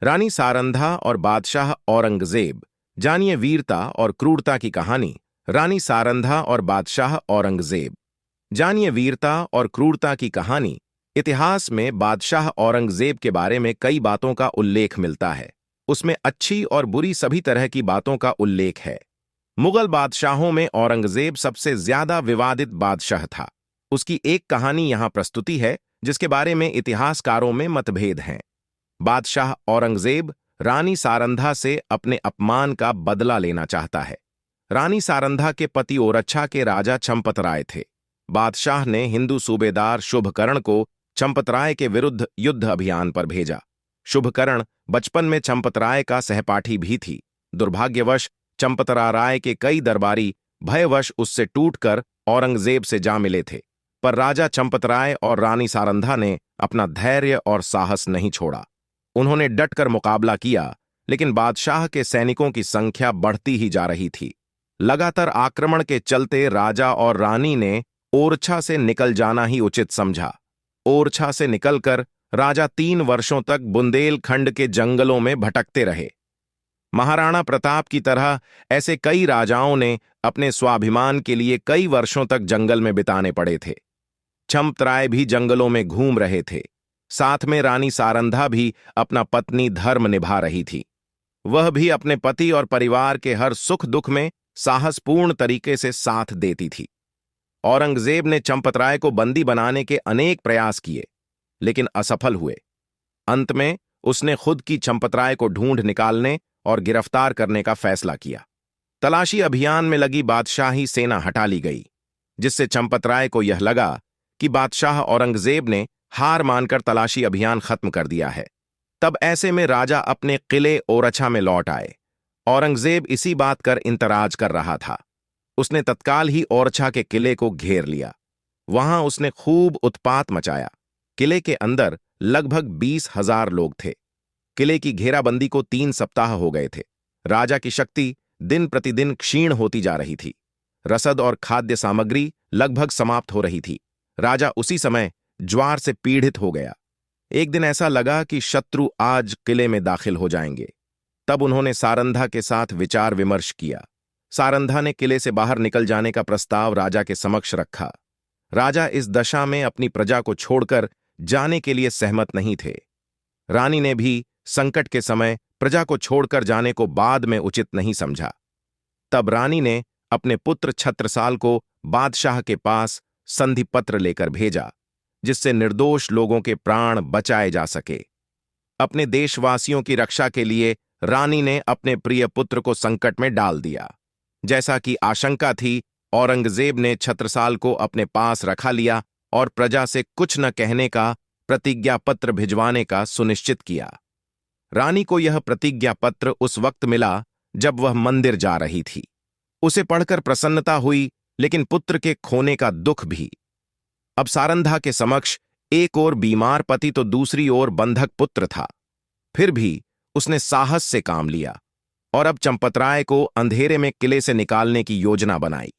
रानी सारंधा और बादशाह औरंगजेब। जानिए वीरता और क्रूरता की कहानी। रानी सारंधा और बादशाह औरंगजेब। जानिए वीरता और क्रूरता की कहानी। इतिहास में बादशाह औरंगजेब के बारे में कई बातों का उल्लेख मिलता है। उसमें अच्छी और बुरी सभी तरह की बातों का उल्लेख है। मुगल बादशाहों में औरंगजेब सबसे ज्यादा विवादित बादशाह था। उसकी एक कहानी यहां प्रस्तुति है जिसके बारे में इतिहासकारों में मतभेद हैं। बादशाह औरंगजेब रानी सारंधा से अपने अपमान का बदला लेना चाहता है। रानी सारंधा के पति ओरछा के राजा चंपतराय थे। बादशाह ने हिंदू सूबेदार शुभकर्ण को चंपतराय के विरुद्ध युद्ध अभियान पर भेजा। शुभकर्ण बचपन में चंपतराय का सहपाठी भी थी। दुर्भाग्यवश चंपतराय के कई दरबारी भयवश उससे टूटकर औरंगजेब से जा मिले थे, पर राजा चंपतराय और रानी सारंधा ने अपना धैर्य और साहस नहीं छोड़ा। उन्होंने डटकर मुकाबला किया, लेकिन बादशाह के सैनिकों की संख्या बढ़ती ही जा रही थी। लगातार आक्रमण के चलते राजा और रानी ने ओरछा से निकल जाना ही उचित समझा। ओरछा से निकलकर राजा 3 वर्षों तक बुंदेलखंड के जंगलों में भटकते रहे। महाराणा प्रताप की तरह ऐसे कई राजाओं ने अपने स्वाभिमान के लिए कई वर्षों तक जंगल में बिताने पड़े थे। चंपतराय भी जंगलों में घूम रहे थे। साथ में रानी सारंधा भी अपना पत्नी धर्म निभा रही थी। वह भी अपने पति और परिवार के हर सुख दुख में साहसपूर्ण तरीके से साथ देती थी। औरंगजेब ने चंपतराय को बंदी बनाने के अनेक प्रयास किए, लेकिन असफल हुए। अंत में उसने खुद की चंपतराय को ढूंढ निकालने और गिरफ्तार करने का फैसला किया। तलाशी अभियान में लगी बादशाही सेना हटा ली गई, जिससे चंपतराय को यह लगा कि बादशाह औरंगजेब ने हार मानकर तलाशी अभियान खत्म कर दिया है। तब ऐसे में राजा अपने किले ओरछा में लौट आए। औरंगजेब इसी बात कर इंतराज कर रहा था। उसने तत्काल ही ओरछा के किले को घेर लिया। वहां उसने खूब उत्पात मचाया। किले के अंदर लगभग 20,000 लोग थे। किले की घेराबंदी को 3 सप्ताह हो गए थे। राजा की शक्ति दिन प्रतिदिन क्षीण होती जा रही थी। रसद और खाद्य सामग्री लगभग समाप्त हो रही थी। राजा उसी समय ज्वार से पीड़ित हो गया। एक दिन ऐसा लगा कि शत्रु आज किले में दाखिल हो जाएंगे। तब उन्होंने सारंधा के साथ विचार विमर्श किया। सारंधा ने किले से बाहर निकल जाने का प्रस्ताव राजा के समक्ष रखा। राजा इस दशा में अपनी प्रजा को छोड़कर जाने के लिए सहमत नहीं थे। रानी ने भी संकट के समय प्रजा को छोड़कर जाने को बाद में उचित नहीं समझा। तब रानी ने अपने पुत्र छत्रसाल को बादशाह के पास संधि पत्र लेकर भेजा, जिससे निर्दोष लोगों के प्राण बचाए जा सके। अपने देशवासियों की रक्षा के लिए रानी ने अपने प्रिय पुत्र को संकट में डाल दिया। जैसा कि आशंका थी, औरंगजेब ने छत्रसाल को अपने पास रखा लिया और प्रजा से कुछ न कहने का प्रतिज्ञा पत्र भिजवाने का सुनिश्चित किया। रानी को यह प्रतिज्ञा पत्र उस वक्त मिला जब वह मंदिर जा रही थी। उसे पढ़कर प्रसन्नता हुई, लेकिन पुत्र के खोने का दुख भी। अब सारंधा के समक्ष एक ओर बीमार पति तो दूसरी ओर बंधक पुत्र था। फिर भी उसने साहस से काम लिया और अब चंपतराय को अंधेरे में किले से निकालने की योजना बनाई।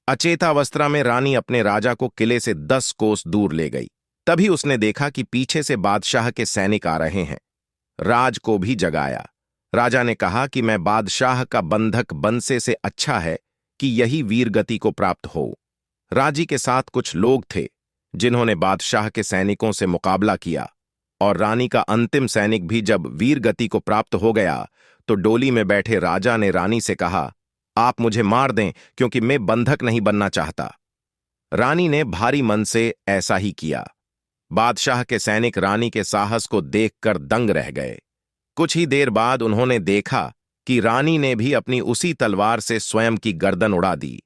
अचेतावस्था में रानी अपने राजा को किले से 10 कोस दूर ले गई। तभी उसने देखा कि पीछे से बादशाह के सैनिक आ रहे हैं। राज को भी जगाया। राजा ने कहा कि मैं बादशाह का बंधक बनने से अच्छा है कि यही वीरगति को प्राप्त हो। राजी के साथ कुछ लोग थे जिन्होंने बादशाह के सैनिकों से मुकाबला किया, और रानी का अंतिम सैनिक भी जब वीरगति को प्राप्त हो गया तो डोली में बैठे राजा ने रानी से कहा, आप मुझे मार दें क्योंकि मैं बंधक नहीं बनना चाहता। रानी ने भारी मन से ऐसा ही किया। बादशाह के सैनिक रानी के साहस को देखकर दंग रह गए। कुछ ही देर बाद उन्होंने देखा कि रानी ने भी अपनी उसी तलवार से स्वयं की गर्दन उड़ा दी।